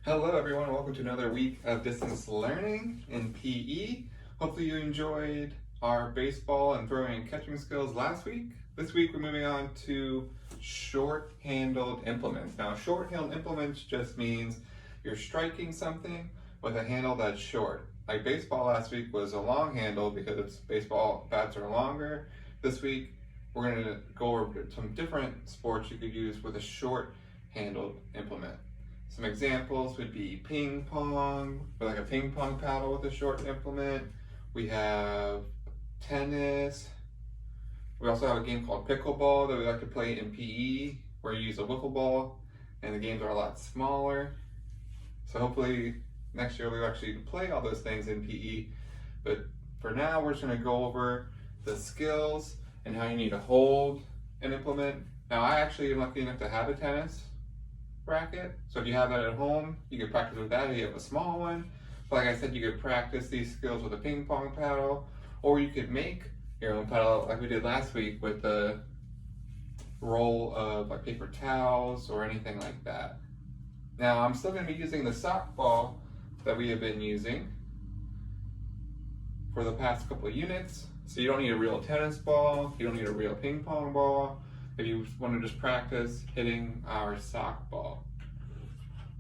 Hello everyone, welcome to another week of distance learning in PE. Hopefully you enjoyed our baseball and throwing and catching skills last week. This week we're moving on to short-handled implements. Now short-handled implements just means you're striking something with a handle that's short. Like baseball last week was a long handle because baseball bats are longer. This week we're going to go over some different sports you could use with a short-handled implement. Some examples would be ping pong, or like a ping pong paddle with a short implement. We have tennis. We also have a game called pickleball that we like to play in PE, where you use a wiffle ball, and the games are a lot smaller. So hopefully next year we'll actually play all those things in PE. But for now, we're just going to go over the skills and how you need to hold an implement. Now I actually am lucky enough to have a tennis racket, so if you have that at home, you can practice with that if you have a small one. But like I said, you could practice these skills with a ping pong paddle, or you could make your own paddle like we did last week with the roll of like paper towels or anything like that. Now I'm still going to be using the sock ball that we have been using for the past couple of units. So you don't need a real tennis ball, you don't need a real ping pong ball, if you want to just practice hitting our sock ball.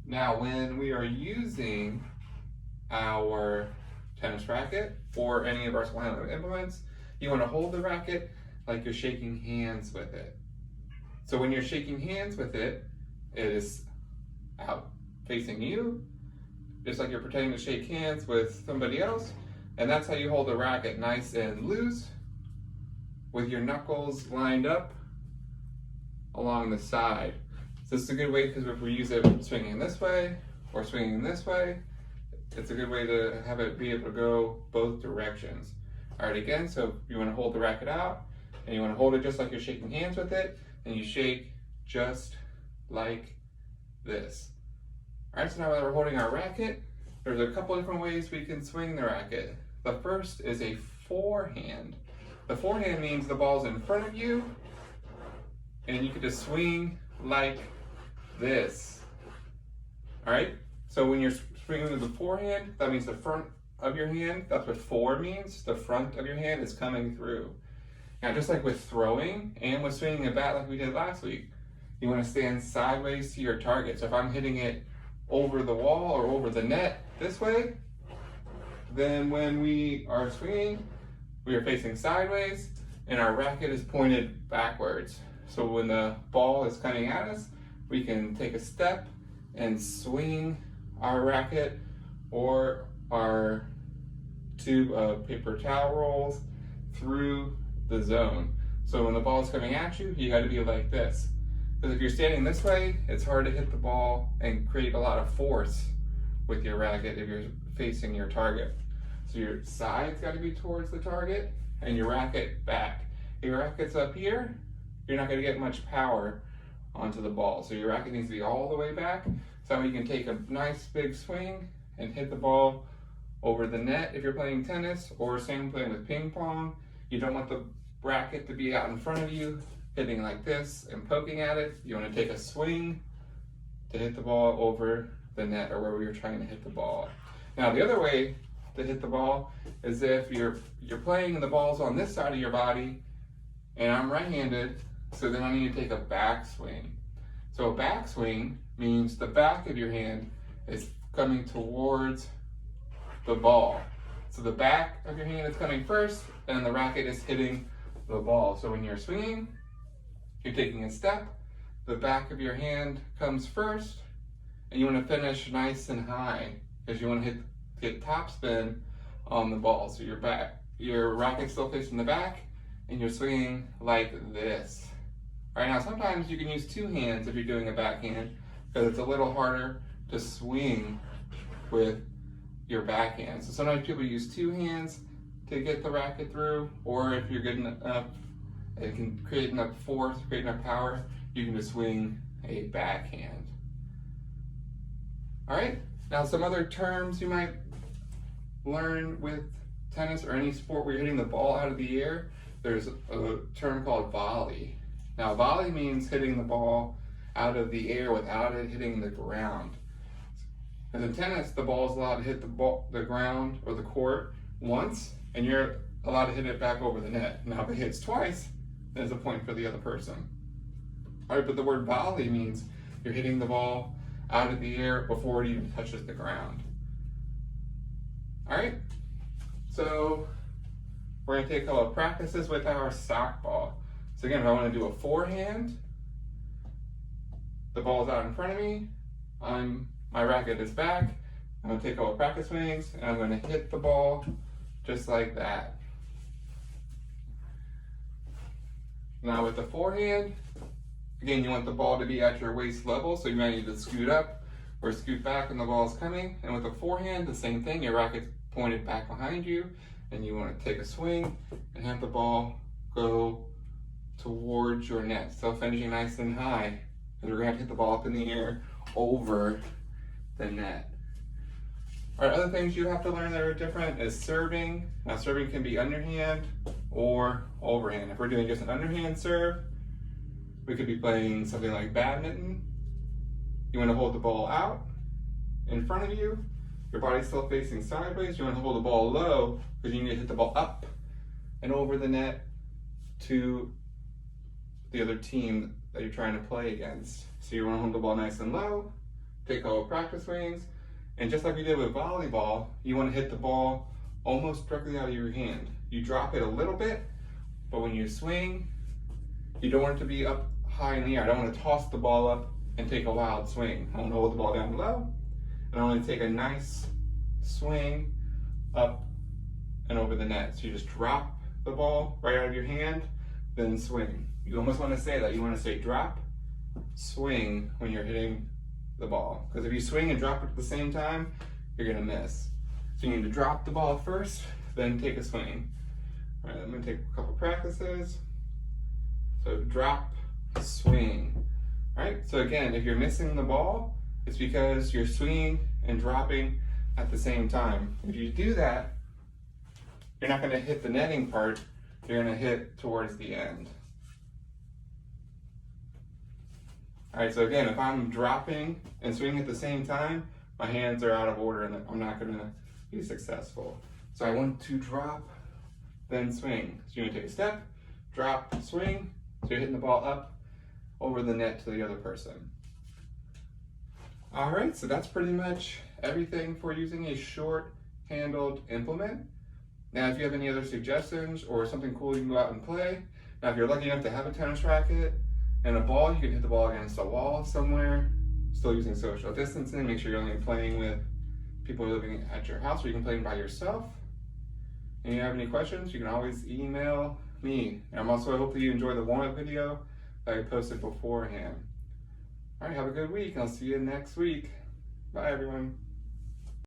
Now when we are using our tennis racket or any of our small implements, you want to hold the racket like you're shaking hands with it. So when you're shaking hands with it, it is out facing you, just like you're pretending to shake hands with somebody else, and that's how you hold the racket, nice and loose with your knuckles lined up along the side. So this is a good way because if we use it swinging this way or swinging this way, it's a good way to have it be able to go both directions. All right, again, so you want to hold the racket out and you want to hold it just like you're shaking hands with it, and you shake just like this. All right, so now that we're holding our racket, there's a couple different ways we can swing the racket. The first is a forehand. The forehand means the ball's in front of you, and you can just swing like this. All right, so when you're swinging with the forehand, that means the front of your hand, that's what fore means, the front of your hand is coming through. Now just like with throwing and with swinging a bat like we did last week, you want to stand sideways to your target. So if I'm hitting it over the wall or over the net this way, then when we are swinging, we are facing sideways and our racket is pointed backwards. So when the ball is coming at us, we can take a step and swing our racket or our tube of paper towel rolls through the zone. So when the ball is coming at you, you got to be like this. Because if you're standing this way, it's hard to hit the ball and create a lot of force with your racket if you're facing your target. So your side's got to be towards the target and your racket back. If your racket's up here, you're not going to get much power onto the ball. So your racket needs to be all the way back, so you can take a nice big swing and hit the ball over the net if you're playing tennis, or same playing with ping pong. You don't want the racket to be out in front of you, hitting like this and poking at it. You want to take a swing to hit the ball over the net or wherever you're trying to hit the ball. Now the other way to hit the ball is if you're playing and the ball's on this side of your body, and I'm right-handed, so then I need to take a back swing. So a back swing means the back of your hand is coming towards the ball. So the back of your hand is coming first, and the racket is hitting the ball. So when you're swinging, you're taking a step, the back of your hand comes first, and you want to finish nice and high because you want to get top spin on the ball. So your racket's still facing the back, and you're swinging like this. All right, now sometimes you can use two hands if you're doing a backhand because it's a little harder to swing with your backhand. So sometimes people use two hands to get the racket through, or if you're good enough, it can create enough force, create enough power, you can just swing a backhand. All right, now some other terms you might learn with tennis or any sport where you're hitting the ball out of the air. There's a term called volley. Now volley means hitting the ball out of the air without it hitting the ground. Because in tennis, the ball is allowed to hit the ground or the court once, and you're allowed to hit it back over the net. Now, if it hits twice, then it's a point for the other person. All right, but the word volley means you're hitting the ball out of the air before it even touches the ground. All right, so we're gonna take a couple of practices with our sock ball. So again, if I wanna do a forehand, the ball's out in front of me, my racket is back, I'm gonna take a couple of practice swings, and I'm gonna hit the ball just like that. Now with the forehand, again, you want the ball to be at your waist level, so you might need to scoot up or scoot back when the ball is coming. And with the forehand, the same thing, your racket's pointed back behind you, and you want to take a swing and have the ball go towards your net. So finishing nice and high, because we're going to hit the ball up in the air over the net. All right, other things you have to learn that are different is serving. Now serving can be underhand or overhand. If we're doing just an underhand serve, we could be playing something like badminton. You want to hold the ball out in front of you. Your body's still facing sideways. You want to hold the ball low because you need to hit the ball up and over the net to the other team that you're trying to play against. So you want to hold the ball nice and low, take a couple practice swings, and just like we did with volleyball, you want to hit the ball almost directly out of your hand. You drop it a little bit, but when you swing, you don't want it to be up high in the air. I don't want to toss the ball up and take a wild swing. I want to hold the ball down low, and I want to take a nice swing up and over the net. So you just drop the ball right out of your hand, then swing. You almost want to say that. You want to say drop, swing when you're hitting the ball. Because if you swing and drop it at the same time, you're going to miss. So you need to drop the ball first, then take a swing. All right, I'm going to take a couple practices. So drop, swing. All right, so again, if you're missing the ball, it's because you're swinging and dropping at the same time. If you do that, you're not going to hit the netting part, you're going to hit towards the end. All right, so again, if I'm dropping and swinging at the same time, my hands are out of order and I'm not going to be successful. So I want to drop, then swing. So you're going to take a step, drop, swing. So you're hitting the ball up over the net to the other person. All right, so that's pretty much everything for using a short-handled implement. Now, if you have any other suggestions or something cool you can go out and play. Now, if you're lucky enough to have a tennis racket and a ball, you can hit the ball against a wall somewhere, still using social distancing. Make sure you're only playing with people living at your house, or you can play by yourself. And if you have any questions, you can always email me. And I hope that you enjoy the warm-up video that I posted beforehand. All right, have a good week. I'll see you next week. Bye, everyone.